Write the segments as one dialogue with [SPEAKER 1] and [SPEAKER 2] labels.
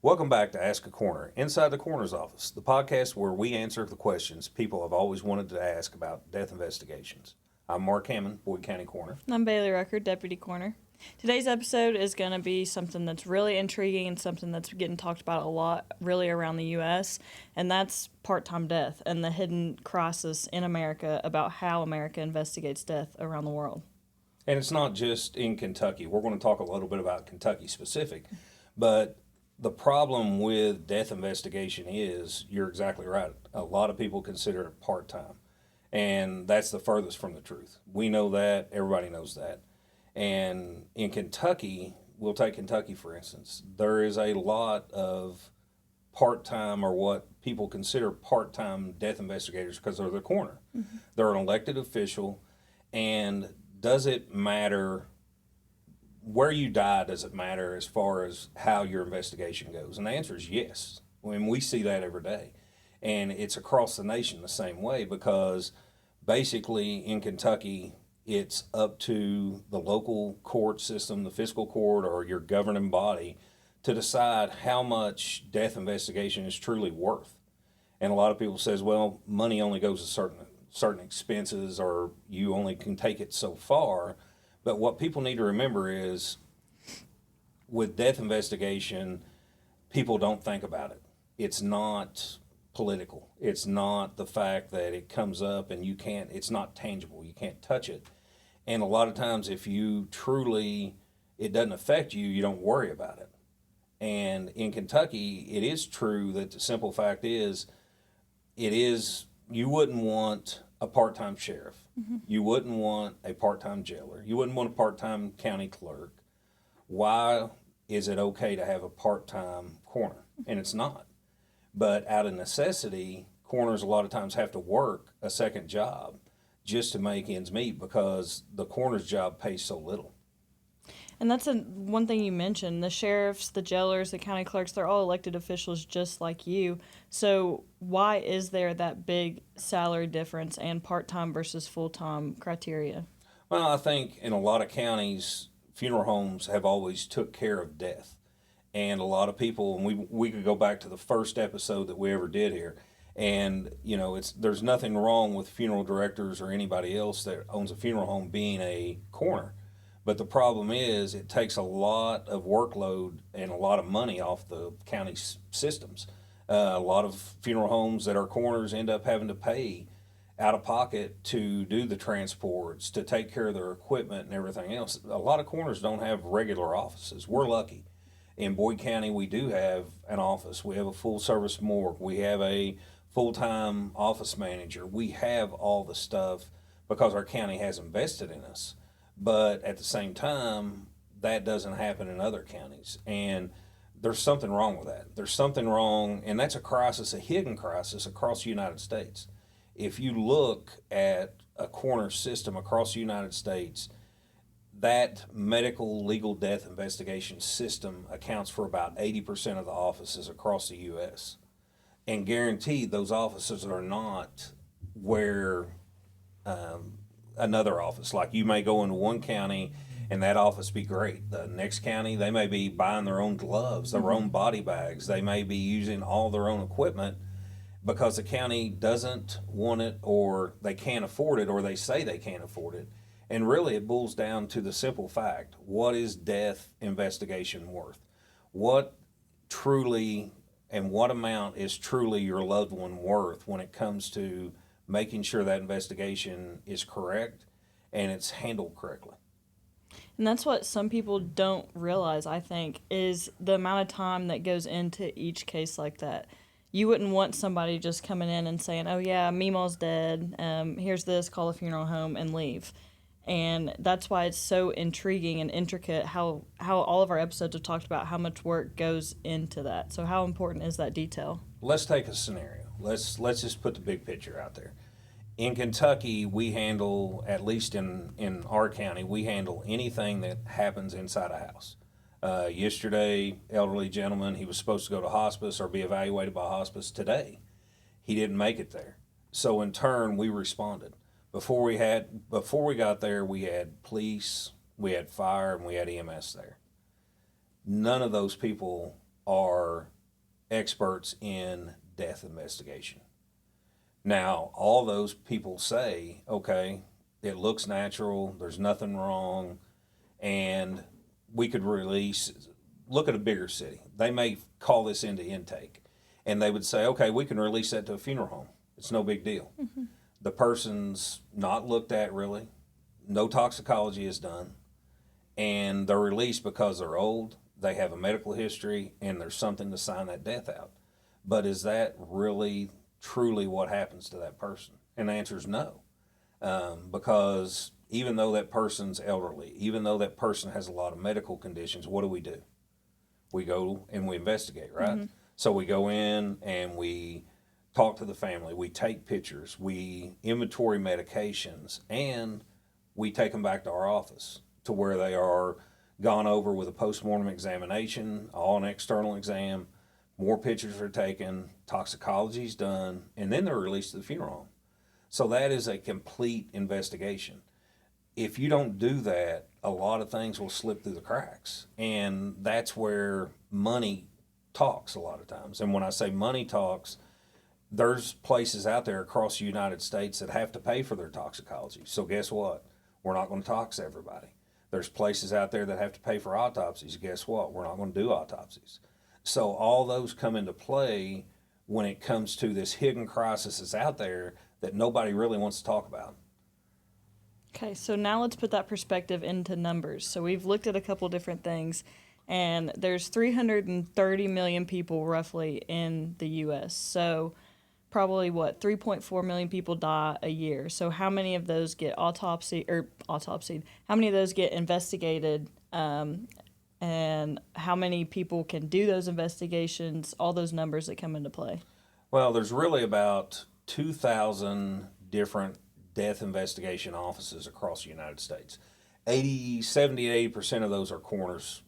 [SPEAKER 1] Welcome back to Ask a Coroner, Inside the Coroner's Office, the podcast where we answer the questions people have always wanted to ask about death investigations. I'm Mark Hammond, Boyd County Coroner.
[SPEAKER 2] I'm Bailey Rucker, Deputy Coroner. Today's episode is going to be something that's really intriguing and something that's getting talked about a lot really around the U.S., and that's part-time death and the hidden crisis in America about how America investigates death around the world.
[SPEAKER 1] And it's not just in Kentucky. We're going to talk a little bit about Kentucky specific, but the problem with death investigation is, you're exactly right, a lot of people consider it part-time, and that's the furthest from the truth. We know that, everybody knows that. And in Kentucky, we'll take Kentucky for instance, there is a lot of part-time, or what people consider part-time death investigators, because they're the coroner. Mm-hmm. They're an elected official, and does it matter where you die? Does it matter as far as how your investigation goes? And the answer is yes. I mean, we see that every day. And it's across the nation the same way, because basically in Kentucky, it's up to the local court system, the fiscal court, or your governing body to decide how much death investigation is truly worth. And a lot of people says, well, money only goes to certain expenses, or you only can take it so far. But what people need to remember is, with death investigation, people don't think about it. It's not political. It's not the fact that it comes up and it's not tangible. You can't touch it. And a lot of times, if it doesn't affect you, you don't worry about it. And in Kentucky, it is true that the simple fact is, you wouldn't want a part-time sheriff. Mm-hmm. You wouldn't want a part-time jailer. You wouldn't want a part-time county clerk. Why is it okay to have a part-time coroner? And it's not. But out of necessity, coroners a lot of times have to work a second job just to make ends meet, because the coroner's job pays so little.
[SPEAKER 2] And that's one thing you mentioned. The sheriffs, the jailers, the county clerks, they're all elected officials just like you. So why is there that big salary difference and part-time versus full-time criteria?
[SPEAKER 1] Well, I think in a lot of counties, funeral homes have always took care of death. And a lot of people, and we could go back to the first episode that we ever did here, and there's nothing wrong with funeral directors or anybody else that owns a funeral home being a coroner. But the problem is, it takes a lot of workload and a lot of money off the county systems. A lot of funeral homes that are coroners end up having to pay out of pocket to do the transports, to take care of their equipment and everything else. A lot of coroners don't have regular offices. We're lucky. In Boyd County, we do have an office. We have a full-service morgue. We have a full-time office manager. We have all the stuff because our county has invested in us. But at the same time, that doesn't happen in other counties. And there's something wrong with that. There's something wrong, and that's a crisis, a hidden crisis across the United States. If you look at a coroner system across the United States, that medical legal death investigation system accounts for about 80% of the offices across the U.S. And guaranteed, those offices are not where another office. Like, you may go into one county and that office be great. The next county, they may be buying their own gloves, their own body bags. They may be using all their own equipment because the county doesn't want it, or they can't afford it, or they say they can't afford it. And really, it boils down to the simple fact: what is death investigation worth? What truly, and what amount is truly your loved one worth when it comes to making sure that investigation is correct and it's handled correctly?
[SPEAKER 2] And that's what some people don't realize, I think, is the amount of time that goes into each case like that. You wouldn't want somebody just coming in and saying, oh yeah, Meemaw's dead, here's this, call the funeral home, and leave. And that's why it's so intriguing and intricate how all of our episodes have talked about how much work goes into that. So how important is that detail?
[SPEAKER 1] Let's take a scenario. Let's just put the big picture out there. In Kentucky, we handle, at least in our county, we handle anything that happens inside a house. Yesterday, elderly gentleman, he was supposed to go to hospice or be evaluated by hospice today. He didn't make it there. So in turn, we responded. Before we got there, we had police, we had fire, and we had EMS there. None of those people are experts in death investigation. Now, all those people say, okay, it looks natural, there's nothing wrong, and we could release, look at a bigger city. They may call this into intake, and they would say, okay, we can release that to a funeral home. It's no big deal. The person's not looked at really, no toxicology is done, and they're released because they're old, they have a medical history, and there's something to sign that death out. But is that really truly what happens to that person? And the answer is no. Because even though that person's elderly, even though that person has a lot of medical conditions, what do? We go and we investigate, right? So we go in and we talk to the family, we take pictures, we inventory medications, and we take them back to our office to where they are gone over with a postmortem examination, all an external exam. More pictures are taken, toxicology's done, and then they're released to the funeral home. So that is a complete investigation. If you don't do that, a lot of things will slip through the cracks. And that's where money talks a lot of times. And when I say money talks, there's places out there across the United States that have to pay for their toxicology. So guess what? We're not going to tox everybody. There's places out there that have to pay for autopsies. Guess what? We're not going to do autopsies. So all those come into play when it comes to this hidden crisis that's out there that nobody really wants to talk about.
[SPEAKER 2] Okay, so now let's put that perspective into numbers. So we've looked at a couple different things, and there's 330 million people roughly in the U.S. So probably 3.4 million people die a year. So how many of those get autopsied? How many of those get investigated? And how many people can do those investigations? All those numbers that come into play.
[SPEAKER 1] Well, there's really about 2,000 different death investigation offices across the United States. 70 to 80% of those are coroners,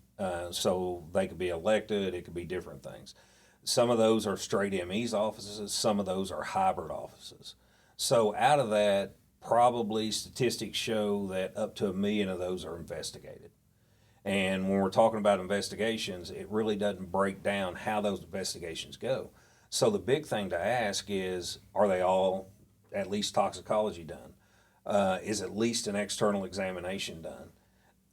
[SPEAKER 1] so they could be elected, it could be different things. Some of those are straight ME's offices, some of those are hybrid offices. So out of that, probably statistics show that up to 1 million of those are investigated. And when we're talking about investigations, it really doesn't break down how those investigations go. So the big thing to ask is, are they all at least toxicology done? Is at least an external examination done?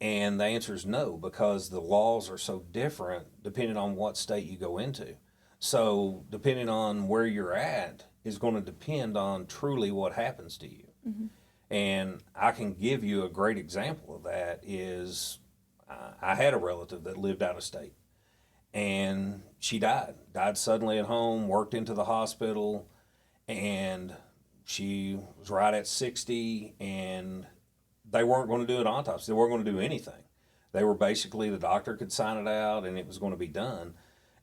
[SPEAKER 1] And the answer is no, because the laws are so different depending on what state you go into. So depending on where you're at is going to depend on truly what happens to you. And I can give you a great example of that is I had a relative that lived out of state, and she died suddenly at home, worked into the hospital, and she was right at 60, and they weren't going to do an autopsy. They weren't going to do anything. They were basically, the doctor could sign it out and it was going to be done.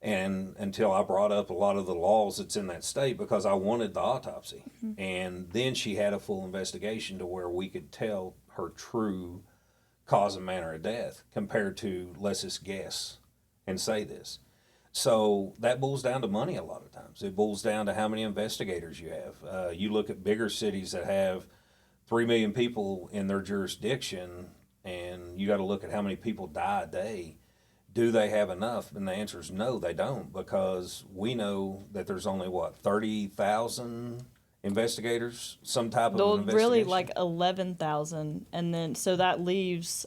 [SPEAKER 1] And until I brought up a lot of the laws that's in that state, because I wanted the autopsy. And then she had a full investigation to where we could tell her true cause and manner of death compared to let's just guess and say this. So that boils down to money a lot of times. It boils down to how many investigators you have. You look at bigger cities that have 3 million people in their jurisdiction, and you got to look at how many people die a day. Do they have enough? And the answer is no, they don't, because we know that there's only, 30,000 investigators, some type of investigation?
[SPEAKER 2] Really like 11,000, and then so that leaves,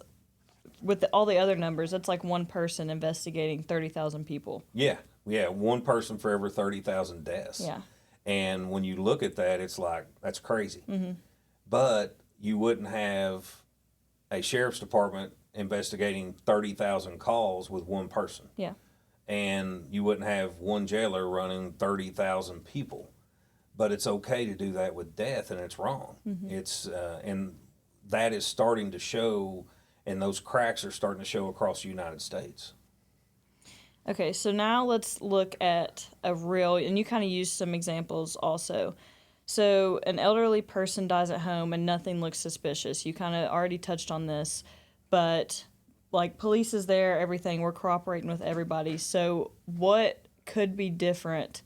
[SPEAKER 2] with all the other numbers, that's like one person investigating 30,000 people.
[SPEAKER 1] Yeah, one person for every 30,000 deaths.
[SPEAKER 2] Yeah.
[SPEAKER 1] And when you look at that, it's like, that's crazy. But you wouldn't have a sheriff's department investigating 30,000 calls with one person.
[SPEAKER 2] Yeah.
[SPEAKER 1] And you wouldn't have one jailer running 30,000 people. But it's okay to do that with death, and it's wrong. It's and that is starting to show, and those cracks are starting to show across the United States.
[SPEAKER 2] Okay, so now let's look at a real, and you kind of used some examples also. So an elderly person dies at home and nothing looks suspicious. You kind of already touched on this, but like police is there, everything, we're cooperating with everybody. So what could be different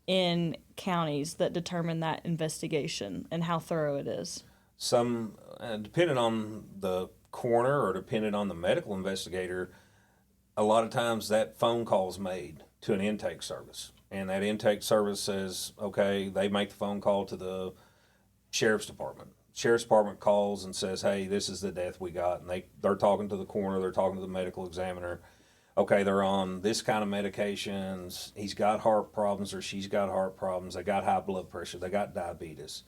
[SPEAKER 2] in counties that determine that investigation and how thorough it is?
[SPEAKER 1] Some, depending on the coroner or depending on the medical investigator, a lot of times that phone call is made to an intake service. And that intake service says, okay, they make the phone call to the sheriff's department. Sheriff's department calls and says, hey, this is the death we got. And they're talking to the coroner, they're talking to the medical examiner. Okay, they're on this kind of medications. He's got heart problems or she's got heart problems. They got high blood pressure. They got diabetes.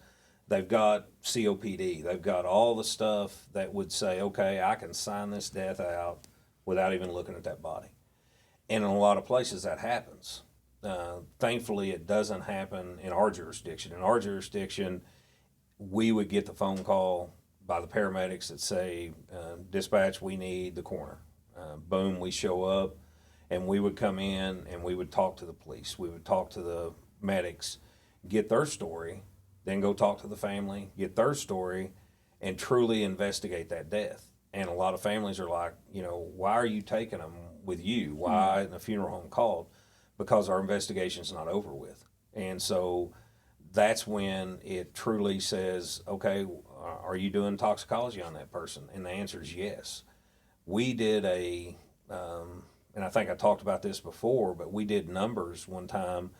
[SPEAKER 1] They've got COPD. They've got all the stuff that would say, okay, I can sign this death out without even looking at that body. And in a lot of places that happens. Thankfully, it doesn't happen in our jurisdiction. In our jurisdiction, we would get the phone call by the paramedics that say, dispatch, we need the coroner. Boom, we show up, and we would come in and we would talk to the police. We would talk to the medics, get their story, then go talk to the family, get their story, and truly investigate that death. And a lot of families are like, why are you taking them with you? Why isn't the funeral home called? Because our investigation's not over with. And so that's when it truly says, okay, are you doing toxicology on that person? And the answer is yes. We did and I think I talked about this before, but we did numbers one time.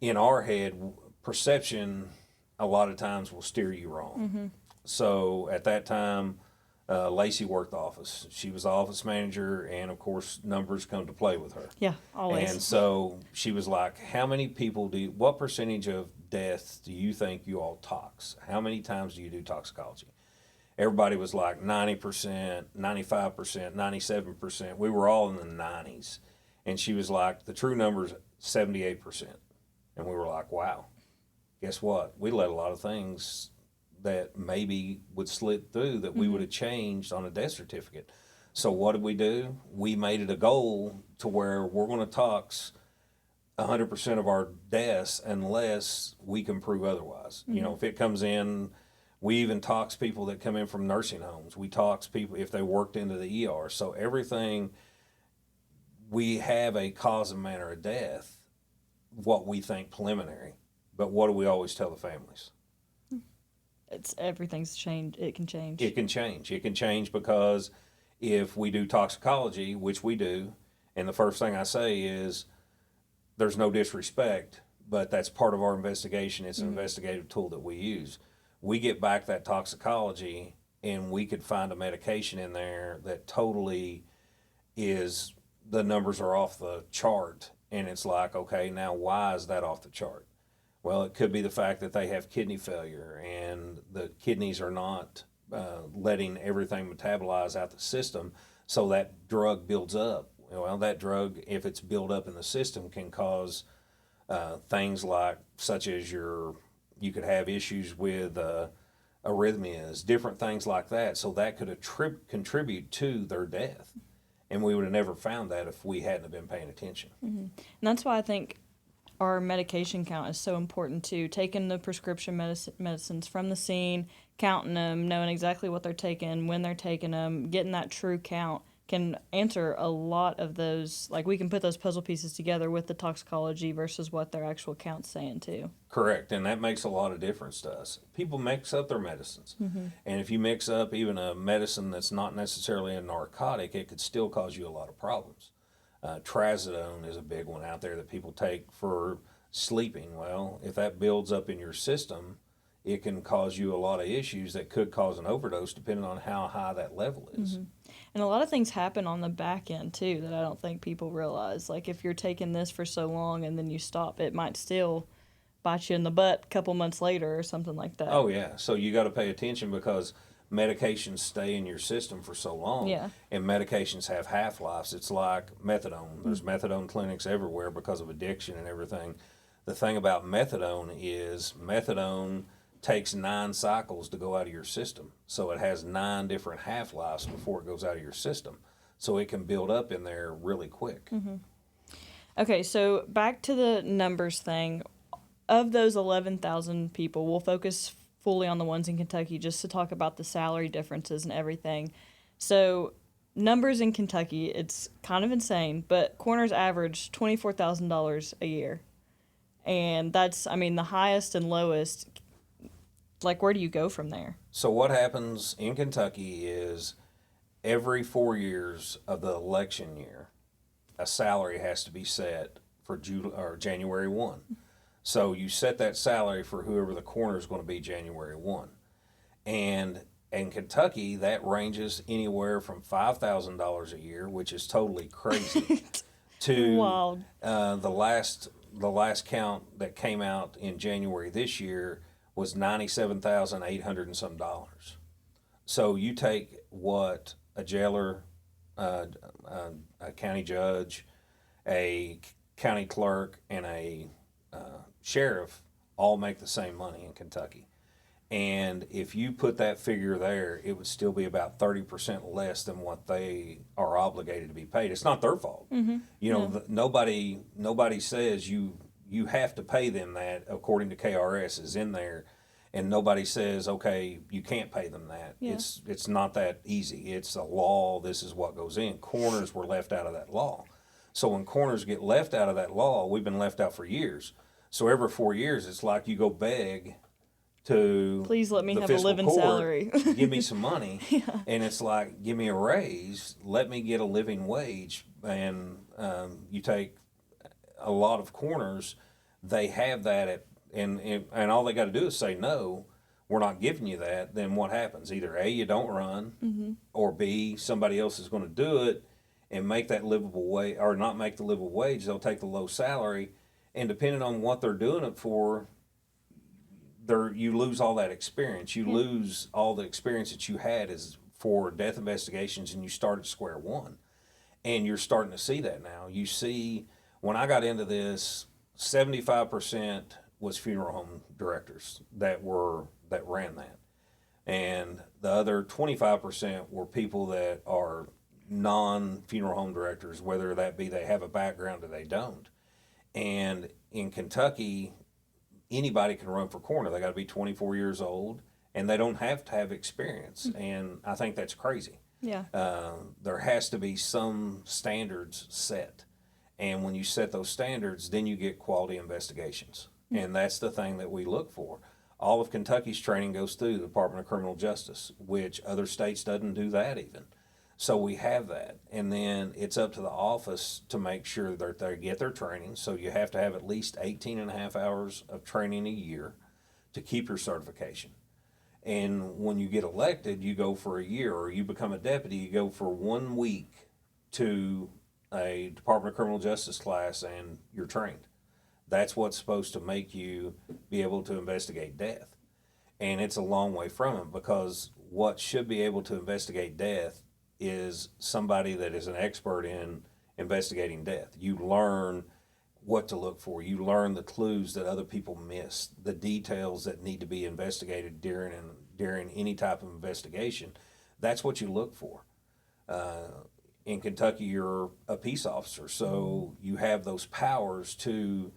[SPEAKER 1] In our head, perception a lot of times will steer you wrong. Mm-hmm. So at that time, Lacey worked the office. She was the office manager, and of course, numbers come to play with her.
[SPEAKER 2] Yeah, always.
[SPEAKER 1] And so she was like, what percentage of deaths do you think you all tox? How many times do you do toxicology? Everybody was like 90%, 95%, 97%. We were all in the 90s. And she was like, the true number is 78%. And we were like, wow, guess what? We let a lot of things that maybe would slip through that we would have changed on a death certificate. So what did we do? We made it a goal to where we're going to tox 100% of our deaths unless we can prove otherwise. If it comes in, we even tox people that come in from nursing homes. We tox people if they worked into the ER. So everything, we have a cause and manner of death, what we think preliminary. But what do we always tell the families?
[SPEAKER 2] Everything's changed. It can change.
[SPEAKER 1] It can change. It can change because if we do toxicology, which we do, and the first thing I say is there's no disrespect, but that's part of our investigation. It's an investigative tool that we use. We get back that toxicology and we could find a medication in there that totally is, the numbers are off the chart. And it's like, okay, now why is that off the chart? Well, it could be the fact that they have kidney failure and the kidneys are not letting everything metabolize out the system, so that drug builds up. Well, that drug, if it's built up in the system, can cause things like, such as you could have issues with arrhythmias, different things like that. So that could contribute to their death. And we would have never found that if we hadn't have been paying attention.
[SPEAKER 2] Mm-hmm. And that's why I think our medication count is so important too. Taking the prescription medicines from the scene, counting them, knowing exactly what they're taking, when they're taking them, getting that true count can answer a lot of those. Like, we can put those puzzle pieces together with the toxicology versus what their actual count's saying too.
[SPEAKER 1] Correct, and that makes a lot of difference to us. People mix up their medicines, and if you mix up even a medicine that's not necessarily a narcotic, it could still cause you a lot of problems. Trazodone is a big one out there that people take for sleeping. Well, if that builds up in your system, it can cause you a lot of issues that could cause an overdose depending on how high that level is.
[SPEAKER 2] And a lot of things happen on the back end too that I don't think people realize. Like, if you're taking this for so long and then you stop, it might still bite you in the butt a couple months later or something like that.
[SPEAKER 1] Oh yeah, so you got to pay attention because medications stay in your system for so long.
[SPEAKER 2] Yeah.
[SPEAKER 1] And medications have half-lives. It's like methadone. There's methadone clinics everywhere because of addiction and everything. The thing about methadone is methadone takes 9 cycles to go out of your system. So it has 9 different half-lives before it goes out of your system. So it can build up in there really quick.
[SPEAKER 2] Okay, so back to the numbers thing. Of those 11,000 people, we'll focus fully on the ones in Kentucky just to talk about the salary differences and everything. So numbers in Kentucky, it's kind of insane, but coroners average $24,000 a year. And that's, the highest and lowest. Like, where do you go from there?
[SPEAKER 1] So what happens in Kentucky is every 4 years of the election year, a salary has to be set for January 1. So you set that salary for whoever the coroner is going to be January 1. And in Kentucky, that ranges anywhere from $5,000 a year, which is totally crazy, to
[SPEAKER 2] Wow.
[SPEAKER 1] the last count that came out in January this year was $97,800 and some dollars. So you take what a jailer, a county judge, a county clerk, and a sheriff all make the same money in Kentucky. And if you put that figure there, it would still be about 30% less than what they are obligated to be paid. It's not their fault.
[SPEAKER 2] Mm-hmm.
[SPEAKER 1] You know, nobody says you have to pay them that according to KRS is in there, and nobody says, okay, you can't pay them that.
[SPEAKER 2] Yeah.
[SPEAKER 1] It's not that easy. It's a law. This is what goes in. Coroners were left out of that law. So when coroners get left out of that law, we've been left out for years. So every 4 years, it's like you go beg to
[SPEAKER 2] Please let me
[SPEAKER 1] the
[SPEAKER 2] have a
[SPEAKER 1] fiscal
[SPEAKER 2] living
[SPEAKER 1] court,
[SPEAKER 2] salary.
[SPEAKER 1] give me some money, and it's like, give me a raise, let me get a living wage. And you take a lot of coroners, they have that and all they got to do is say no, we're not giving you that. Then what happens? Either A, you don't run, or B, somebody else is going to do it and make that livable wage, or not make the livable wage. They'll take the low salary, and depending on what they're doing it for, you lose all that experience. You lose all the experience that you had as for death investigations, and you start at square one. And you're starting to see that now. You see, when I got into this, 75% was funeral home directors that ran that, and the other 25% were people that are non-funeral home directors, whether that be they have a background or they don't. And in Kentucky, anybody can run for coroner. They got to be 24 years old, and they don't have to have experience. And I think that's crazy.
[SPEAKER 2] Yeah.
[SPEAKER 1] There has to be some standards set, and when you set those standards, then you get quality investigations, and that's the thing that we look for. All of Kentucky's training goes through the Department of Criminal Justice, which other states doesn't do that even. So we have that, and then it's up to the office to make sure that they get their training. So you have to have at least 18 and a half hours of training a year to keep your certification. And when you get elected, you go for a year, or you become a deputy, you go for 1 week to a Department of Criminal Justice class, and you're trained. That's what's supposed to make you be able to investigate death. And it's a long way from it, because what should be able to investigate death is somebody that is an expert in investigating death. You learn what to look for. You learn the clues that other people miss, the details that need to be investigated during any type of investigation. That's what you look for. In Kentucky, you're a peace officer, so you have those powers to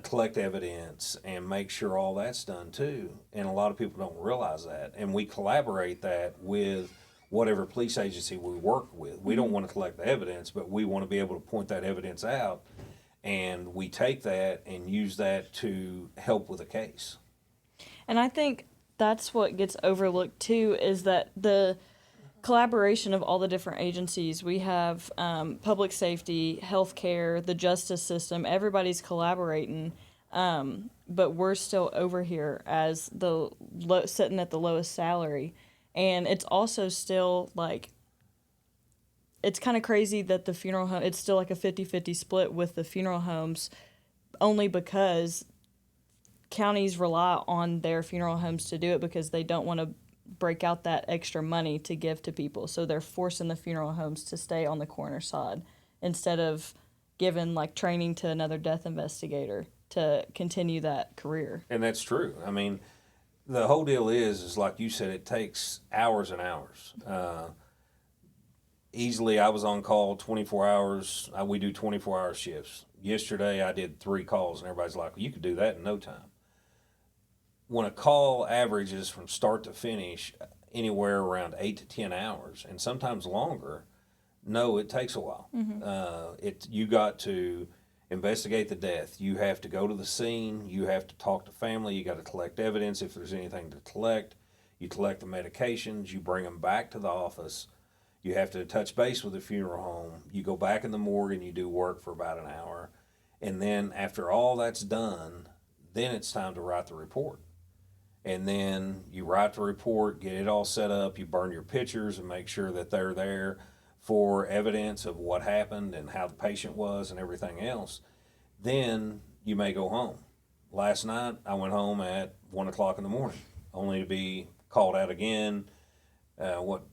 [SPEAKER 1] collect evidence and make sure all that's done too. And a lot of people don't realize that. And we collaborate that with whatever police agency we work with. We don't want to collect the evidence, but we want to be able to point that evidence out, and we take that and use that to help with a case.
[SPEAKER 2] And I think that's what gets overlooked too, is that the collaboration of all the different agencies. We have public safety, healthcare, the justice system. Everybody's collaborating, but we're still over here as sitting at the lowest salary. And it's also still like, it's kind of crazy that the funeral home, it's still like a 50-50 split with the funeral homes, only because counties rely on their funeral homes to do it, because they don't want to break out that extra money to give to people. So they're forcing the funeral homes to stay on the coroner side instead of giving like training to another death investigator to continue that career.
[SPEAKER 1] And that's true. I mean, the whole deal is like you said, it takes hours and hours. Easily, I was on call 24 hours. We do 24-hour shifts. Yesterday, I did 3 calls, and everybody's like, well, you could do that in no time. When a call averages from start to finish anywhere around 8 to 10 hours, and sometimes longer, no, it takes a while. You got to investigate the death. You have to go to the scene. You have to talk to family. You got to collect evidence if there's anything to collect. You collect the medications. You bring them back to the office. You have to touch base with the funeral home. You go back in the morgue and you do work for about an hour. And then after all that's done, then it's time to write the report. And then you write the report, get it all set up, you burn your pictures and make sure that they're there for evidence of what happened and how the patient was and everything else. Then you may go home. Last night I went home at 1 o'clock in the morning, only to be called out again.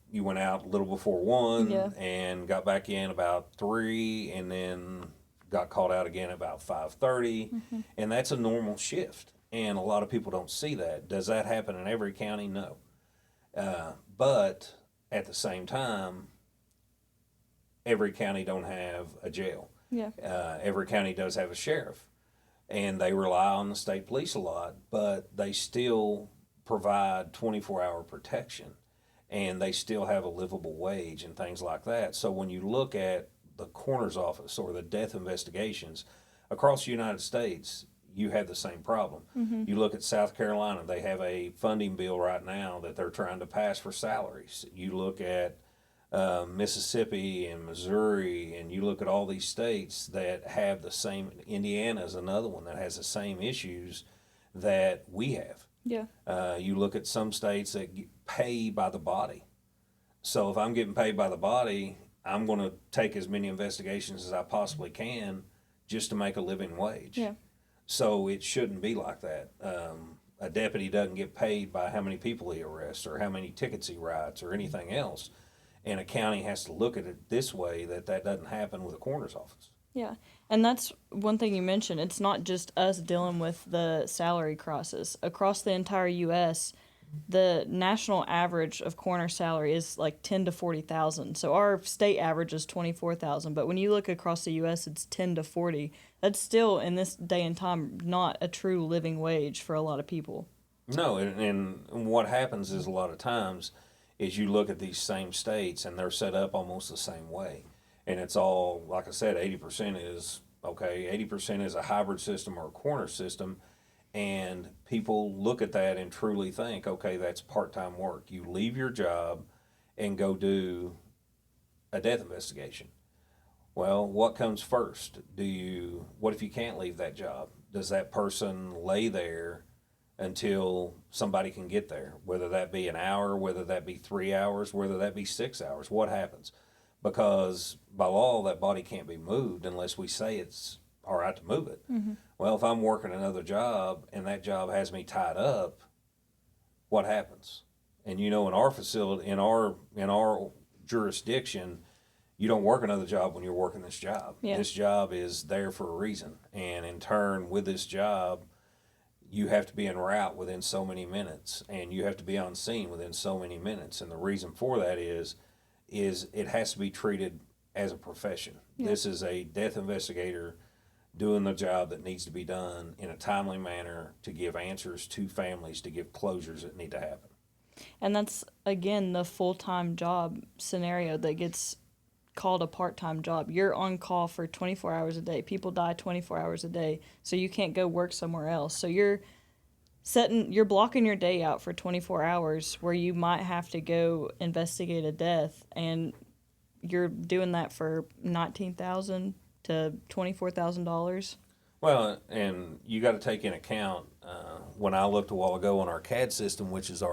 [SPEAKER 1] You went out a little before 1
[SPEAKER 2] Yeah.
[SPEAKER 1] and got back in about 3, and then got called out again about 5:30, and that's a normal shift. And a lot of people don't see that. Does that happen in every county? No. But at the same time, every county don't have a jail.
[SPEAKER 2] Yeah.
[SPEAKER 1] Every county does have a sheriff, and they rely on the state police a lot, but they still provide 24-hour protection, and they still have a livable wage and things like that. So when you look at the coroner's office or the death investigations across the United States, you have the same problem. You look at South Carolina, they have a funding bill right now that they're trying to pass for salaries. You look at Mississippi and Missouri, and you look at all these states that have the same. Indiana is another one that has the same issues that we have.
[SPEAKER 2] Yeah.
[SPEAKER 1] You look at some states that pay by the body. So if I'm getting paid by the body, I'm going to take as many investigations as I possibly can just to make a living wage.
[SPEAKER 2] Yeah.
[SPEAKER 1] So it shouldn't be like that. A deputy doesn't get paid by how many people he arrests or how many tickets he writes or anything else. And a county has to look at it this way, that doesn't happen with a coroner's office.
[SPEAKER 2] Yeah. And that's one thing you mentioned. It's not just us dealing with the salary crisis. Across the entire U.S., the national average of coroner salary is like 10 to 40,000. So our state average is 24,000. But when you look across the U.S., it's 10 to 40. That's still, in this day and time, not a true living wage for a lot of people.
[SPEAKER 1] No, and what happens is a lot of times is you look at these same states and they're set up almost the same way. And it's all, like I said, 80% is, okay, 80% is a hybrid system or a coroner system. And people look at that and truly think, okay, that's part-time work. You leave your job and go do a death investigation. Well, what comes first? What if you can't leave that job? Does that person lay there until somebody can get there? Whether that be an hour, whether that be 3 hours, whether that be 6 hours, what happens? Because by law, that body can't be moved unless we say it's all right to move it. Well, if I'm working another job and that job has me tied up, what happens? And in our facility, in our jurisdiction, you don't work another job when you're working this job.
[SPEAKER 2] Yeah.
[SPEAKER 1] This job is there for a reason. And in turn, with this job, you have to be en route within so many minutes, and you have to be on scene within so many minutes. And the reason for that is it has to be treated as a profession.
[SPEAKER 2] Yeah.
[SPEAKER 1] This is a death investigator doing the job that needs to be done in a timely manner to give answers to families, to give closures that need to happen.
[SPEAKER 2] And that's, again, the full-time job scenario that gets called a part-time job. You're on call for 24 hours a day. People die 24 hours a day, so you can't go work somewhere else. So you're blocking your day out for 24 hours where you might have to go investigate a death, and you're doing that for $19,000 to $24,000.
[SPEAKER 1] Well, and you got to take in account, when I looked a while ago on our CAD system, which is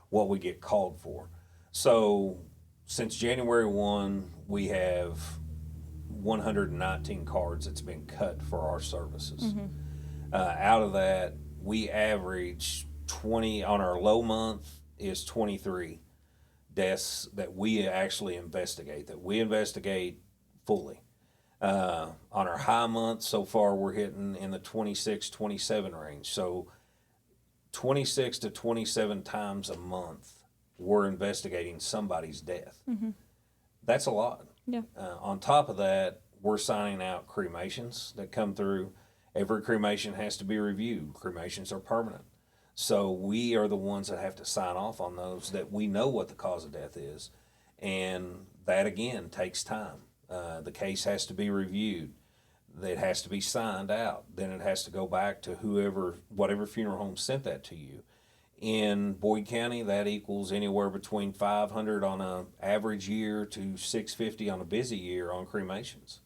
[SPEAKER 1] what we get called for. So since January 1, we have 119 cards that's been cut for our services. Out of that, we average 20, on our low month is 23 deaths that we actually investigate, fully. On our high month, so far we're hitting in the 26, 27 range. So 26 to 27 times a month we're investigating somebody's death. That's a lot.
[SPEAKER 2] Yeah.
[SPEAKER 1] On top of that, we're signing out cremations that come through. Every cremation has to be reviewed. Cremations are permanent. So we are the ones that have to sign off on those, that we know what the cause of death is. And that, again, takes time. The case has to be reviewed. It has to be signed out. Then it has to go back to whatever funeral home sent that to you. In Boyd County, that equals anywhere between 500 on a average year to 650 on a busy year on cremations.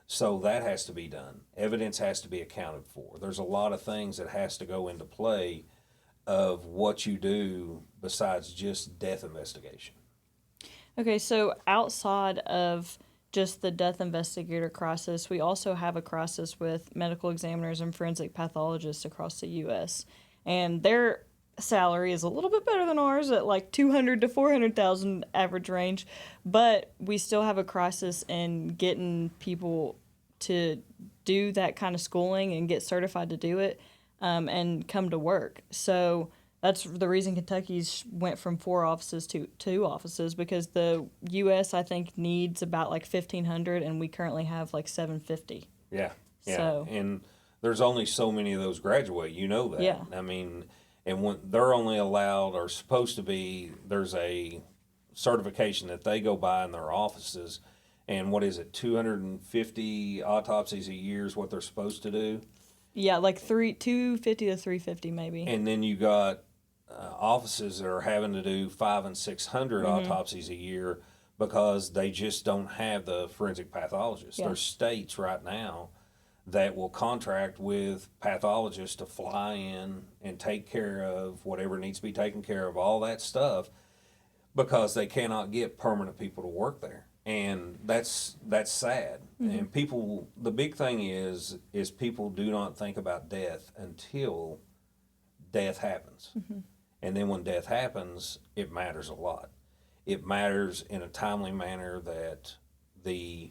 [SPEAKER 1] So that has to be done. Evidence has to be accounted for. There's a lot of things that has to go into play of what you do besides just death investigation.
[SPEAKER 2] Okay, so outside of just the death investigator crisis, we also have a crisis with medical examiners and forensic pathologists across the U.S. And their salary is a little bit better than ours at like 200 to 400,000 average range, but we still have a crisis in getting people to do that kind of schooling and get certified to do it, and come to work. So that's the reason Kentucky's went from 4 offices to 2 offices, because the U.S. I think needs about like 1,500, and we currently have like 750.
[SPEAKER 1] Yeah, yeah.
[SPEAKER 2] So-
[SPEAKER 1] And there's only so many of those graduate. You know that.
[SPEAKER 2] Yeah.
[SPEAKER 1] I mean, and when they're only allowed or supposed to be, there's a certification that they go by in their offices. And what is it, 250 autopsies a year is what they're supposed to do.
[SPEAKER 2] Yeah, like 250 to 350 maybe.
[SPEAKER 1] And then you got offices that are having to do 500 and 600 autopsies a year because they just don't have the forensic pathologists.
[SPEAKER 2] Yeah.
[SPEAKER 1] There's states right now that will contract with pathologists to fly in and take care of whatever needs to be taken care of, all that stuff, because they cannot get permanent people to work there. And that's sad. And people, the big thing is people do not think about death until death happens. And then when death happens, it matters a lot. It matters in a timely manner that the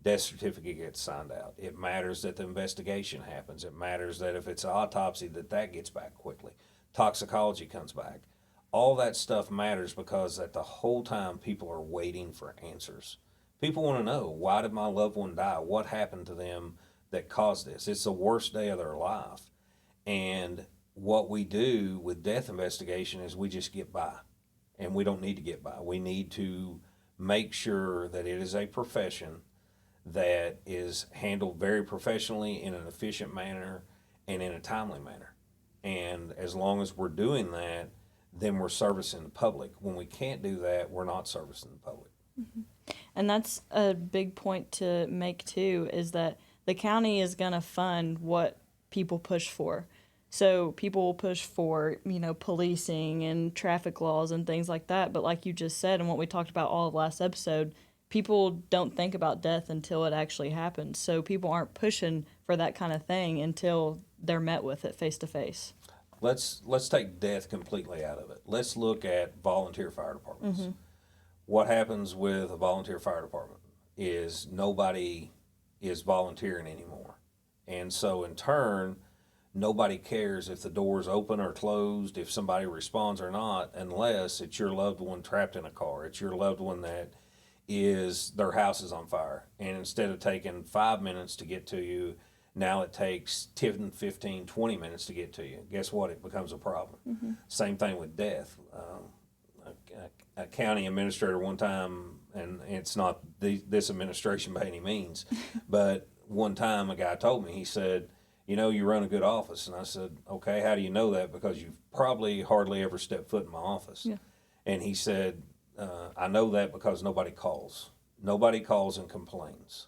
[SPEAKER 1] death certificate gets signed out. It matters that the investigation happens. It matters that if it's an autopsy, that gets back quickly. Toxicology comes back. All that stuff matters because at the whole time people are waiting for answers. People want to know, why did my loved one die? What happened to them that caused this? It's the worst day of their life. And what we do with death investigation is we just get by. And we don't need to get by. We need to make sure that it is a profession that is handled very professionally in an efficient manner and in a timely manner. And as long as we're doing that, then we're servicing the public. When we can't do that, we're not servicing the public.
[SPEAKER 2] And that's a big point to make too, is that the county is going to fund what people push for. So people will push for, policing and traffic laws and things like that. But like you just said, and what we talked about all of last episode, people don't think about death until it actually happens. So people aren't pushing for that kind of thing until they're met with it face to face.
[SPEAKER 1] Let's take death completely out of it. Let's look at volunteer fire departments. What happens with a volunteer fire department is nobody is volunteering anymore. And so in turn, nobody cares if the door's open or closed, if somebody responds or not, unless it's your loved one trapped in a car. It's your loved one that is, their house is on fire. And instead of taking 5 minutes to get to you, now it takes 10, 15, 20 minutes to get to you. Guess what? It becomes a problem. Same thing with death. A county administrator one time, and it's not this administration by any means, but one time a guy told me, he said, you run a good office. And I said, okay, how do you know that? Because you've probably hardly ever stepped foot in my office.
[SPEAKER 2] Yeah.
[SPEAKER 1] And he said, I know that because nobody calls. Nobody calls and complains.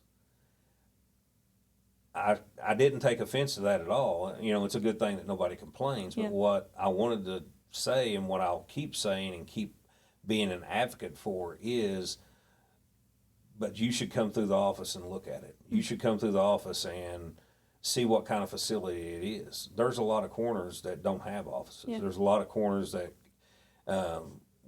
[SPEAKER 1] I didn't take offense to that at all. It's a good thing that nobody complains. But what I wanted to say, and what I'll keep saying and keep being an advocate for, is, but you should come through the office and look at it. You should come through the office and see what kind of facility it is. There's a lot of coroners that don't have offices.
[SPEAKER 2] Yeah.
[SPEAKER 1] There's a lot of coroners that, a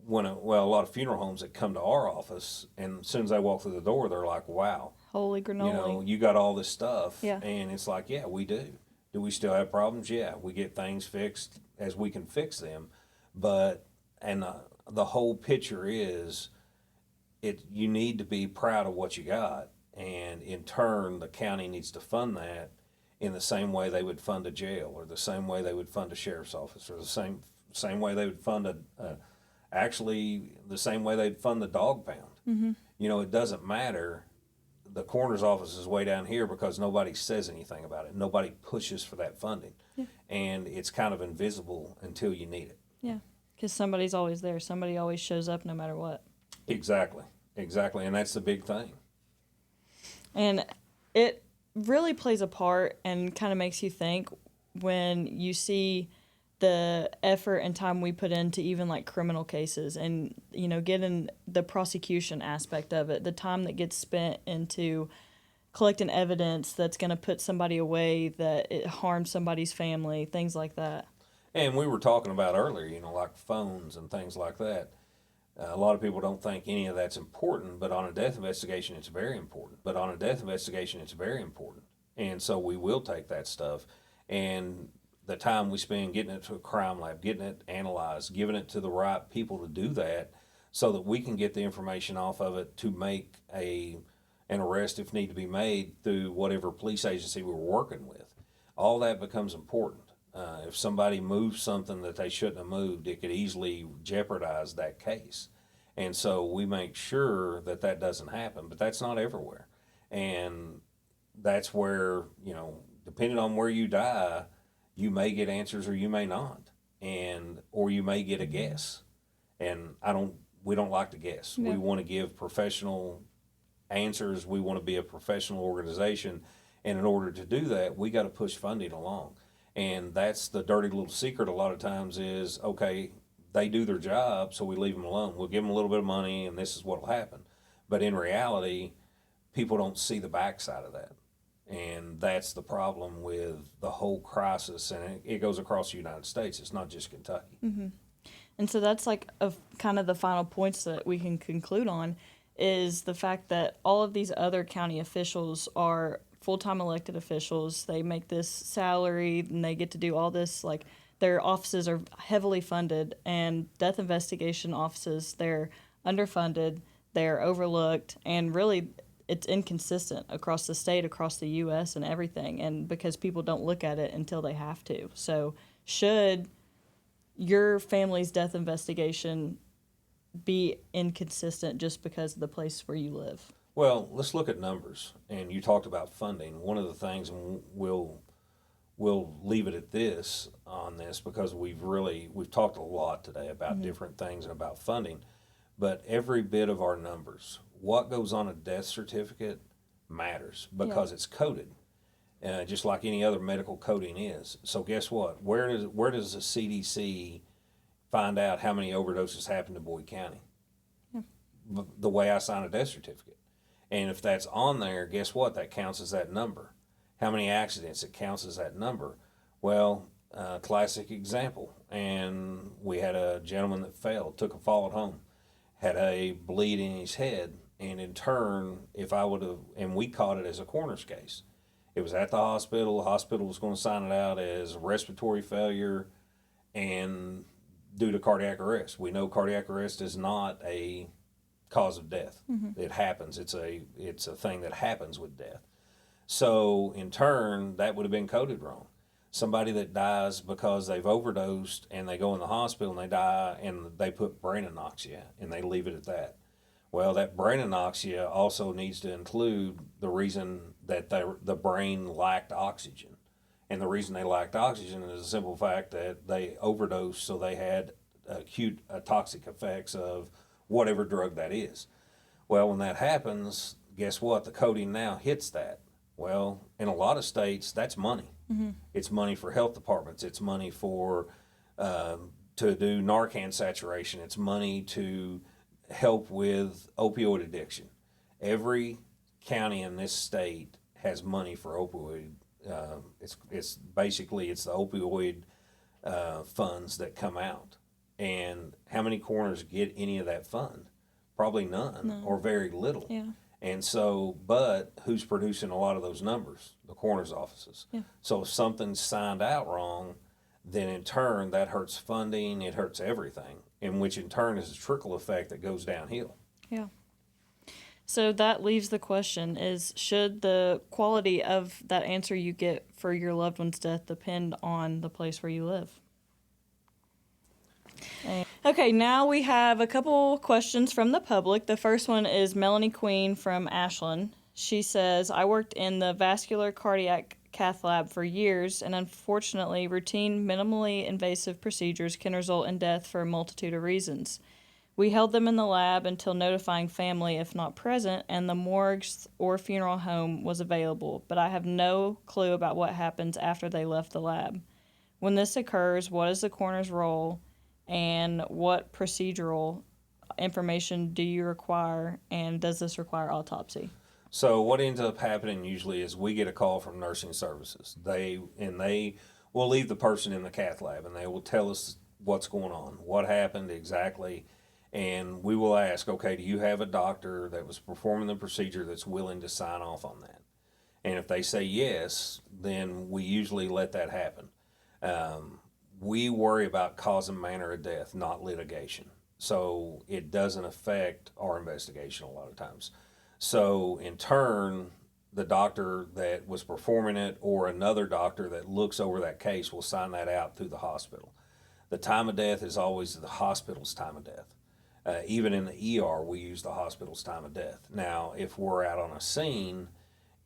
[SPEAKER 1] lot of funeral homes that come to our office, and as soon as they walk through the door, they're like, wow.
[SPEAKER 2] Holy granola.
[SPEAKER 1] You got all this stuff.
[SPEAKER 2] Yeah.
[SPEAKER 1] And it's like, yeah, we do. Do we still have problems? Yeah. We get things fixed as we can fix them. But, and the whole picture is, you need to be proud of what you got. And in turn, the county needs to fund that in the same way they would fund a jail, or the same way they would fund a sheriff's office, or the same way they would fund actually the same way they'd fund the dog pound. It doesn't matter. The coroner's office is way down here because nobody says anything about it. Nobody pushes for that funding. Yeah. And it's kind of invisible until you need it.
[SPEAKER 2] Yeah, because somebody's always there. Somebody always shows up no matter what.
[SPEAKER 1] Exactly, exactly, and that's the big thing.
[SPEAKER 2] And it really plays a part and kind of makes you think when you see the effort and time we put into even like criminal cases and, you know, getting the prosecution aspect of it, the time that gets spent into collecting evidence that's going to put somebody away, that it harms somebody's family, things like that.
[SPEAKER 1] And we were talking about earlier, you know, like phones and things like that. A lot of people don't think any of that's important, but on a death investigation, it's very important. And so we will take that stuff and the time we spend getting it to a crime lab, getting it analyzed, giving it to the right people to do that so that we can get the information off of it to make an arrest if need to be made through whatever police agency we're working with. All that becomes important. If somebody moves something that they shouldn't have moved, it could easily jeopardize that case. And so we make sure that that doesn't happen, but that's not everywhere. And that's where, you know, depending on where you die, you may get answers or you may not. Or you may get a guess. And we don't like to guess.
[SPEAKER 2] Yeah.
[SPEAKER 1] We want to give professional answers. We want to be a professional organization. And in order to do that, we got to push funding along. And that's the dirty little secret a lot of times is, okay, they do their job, so we leave them alone. We'll give them a little bit of money, and this is what will happen. But in reality, people don't see the backside of that. And that's the problem with the whole crisis, and it goes across the United States. It's not just Kentucky.
[SPEAKER 2] Mm-hmm. And so that's like kind of the final points that we can conclude on is the fact that all of these other county officials are full-time elected officials. They make this salary and they get to do all this, like their offices are heavily funded, and death investigation offices, they're underfunded, they're overlooked, and really it's inconsistent across the state, across the U.S. and everything, and because people don't look at it until they have to. So should your family's death investigation be inconsistent just because of the place where you live?
[SPEAKER 1] Well, let's look at numbers. And you talked about funding. One of the things, and we'll leave it at this on this because we've talked a lot today about different things and about funding. But every bit of our numbers, what goes on a death certificate matters because it's coded, just like any other medical coding is. So guess what? Where does the CDC find out how many overdoses happened in Boyd County? The way I sign a death certificate. And if that's on there, guess what? That counts as that number. How many accidents? It counts as that number. Well, classic example. And we had a gentleman that took a fall at home, had a bleed in his head. And in turn, and we caught it as a coroner's case. It was at the hospital. The hospital was going to sign it out as respiratory failure and due to cardiac arrest. We know cardiac arrest is not a cause of death. It happens. It's a thing that happens with death. So in turn, that would have been coded wrong. Somebody that dies because they've overdosed and they go in the hospital and they die and they put brain anoxia and they leave it at that. Well, that brain anoxia also needs to include the reason that the brain lacked oxygen. And the reason they lacked oxygen is the simple fact that they overdosed, so they had acute toxic effects of whatever drug that is. Well, when that happens, guess what? The coding now hits that. Well, in a lot of states, that's money. It's money for health departments. It's money for to do Narcan saturation. It's money to help with opioid addiction. Every county in this state has money for opioid. It's basically the opioid funds that come out. And how many coroners get any of that fund? Probably none or very little.
[SPEAKER 2] Yeah.
[SPEAKER 1] And so, but who's producing a lot of those numbers? The coroner's offices.
[SPEAKER 2] Yeah.
[SPEAKER 1] So if something's signed out wrong, then in turn that hurts funding, it hurts everything, in which in turn is a trickle effect that goes downhill.
[SPEAKER 2] Yeah. So that leaves the question is, should the quality of that answer you get for your loved one's death depend on the place where you live? Okay, now we have a couple questions from the public. The first one is Melanie Queen from Ashland. She says, I worked in the vascular cardiac cath lab for years, and unfortunately, routine, minimally invasive procedures can result in death for a multitude of reasons. We held them in the lab until notifying family if not present, and the morgues or funeral home was available, but I have no clue about what happens after they left the lab. When this occurs, what is the coroner's role, and what procedural information do you require, and does this require autopsy?
[SPEAKER 1] So what ends up happening usually is we get a call from nursing services. They will leave the person in the cath lab and they will tell us what's going on, what happened exactly, and we will ask, okay, do you have a doctor that was performing the procedure that's willing to sign off on that? And if they say yes, then we usually let that happen. We worry about cause and manner of death, not litigation. So it doesn't affect our investigation a lot of times. So in turn, the doctor that was performing it or another doctor that looks over that case will sign that out through the hospital. The time of death is always the hospital's time of death. Even in the ER, we use the hospital's time of death. Now, if we're out on a scene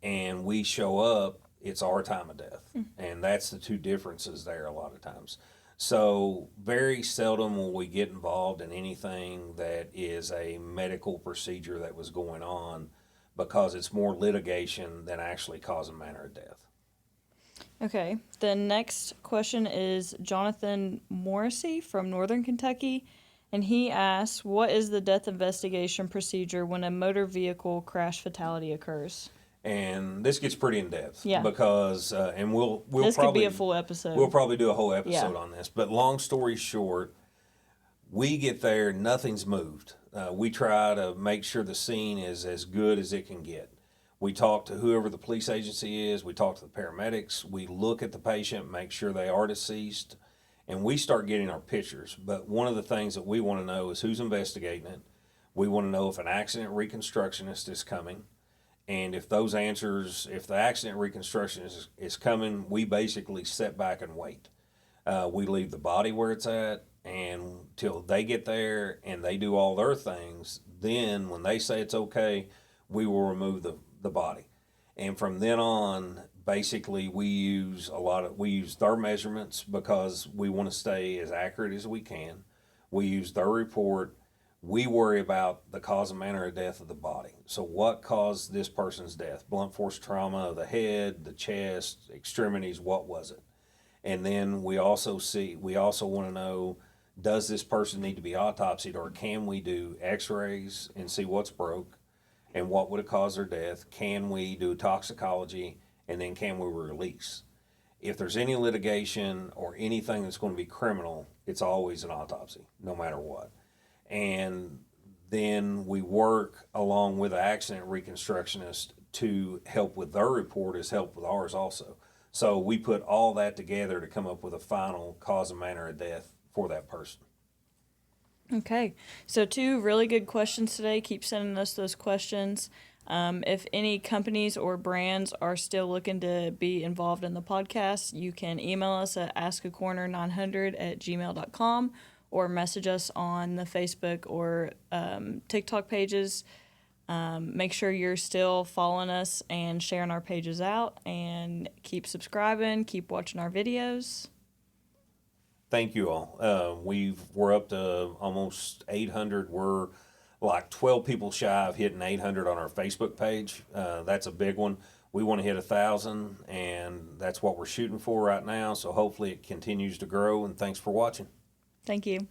[SPEAKER 1] and we show up, it's our time of death. And that's the two differences there a lot of times. So very seldom will we get involved in anything that is a medical procedure that was going on because it's more litigation than actually cause and manner of death.
[SPEAKER 2] Okay, the next question is Jonathan Morrissey from Northern Kentucky, and he asks, what is the death investigation procedure when a motor vehicle crash fatality occurs?
[SPEAKER 1] And this gets pretty in depth,
[SPEAKER 2] Yeah.
[SPEAKER 1] because and we'll
[SPEAKER 2] This
[SPEAKER 1] probably
[SPEAKER 2] could be a full episode.
[SPEAKER 1] we'll probably do a whole episode
[SPEAKER 2] Yeah.
[SPEAKER 1] on this. But long story short, we get there, nothing's moved. We try to make sure the scene is as good as it can get. We talk to whoever the police agency is. We talk to the paramedics. We look at the patient, make sure they are deceased, and we start getting our pictures. But one of the things that we want to know is who's investigating it. We want to know if an accident reconstructionist is coming. And if those answers, if the accident reconstruction is coming, we basically sit back and wait. We leave the body where it's at and till they get there and they do all their things. Then when they say it's okay, we will remove the body. And from then on, basically we use their measurements because we want to stay as accurate as we can. We use their report. We worry about the cause and manner of death of the body. So what caused this person's death? Blunt force trauma of the head, the chest, extremities, what was it? And then we also want to know, does this person need to be autopsied, or can we do x-rays and see what's broke and what would have caused their death? Can we do toxicology, and then can we release? If there's any litigation or anything that's going to be criminal, it's always an autopsy, no matter what. And then we work along with the accident reconstructionist to help with their report as help with ours also. So we put all that together to come up with a final cause and manner of death for that person.
[SPEAKER 2] Okay, so 2 really good questions today. Keep sending us those questions. If any companies or brands are still looking to be involved in the podcast, you can email us at askacoroner900@gmail.com or message us on the Facebook or TikTok pages. Make sure you're still following us and sharing our pages out, and keep subscribing, keep watching our videos.
[SPEAKER 1] Thank you all. We're up to almost 800. We're like 12 people shy of hitting 800 on our Facebook page. That's a big one. We want to hit 1,000, and that's what we're shooting for right now. So hopefully it continues to grow, and thanks for watching.
[SPEAKER 2] Thank you.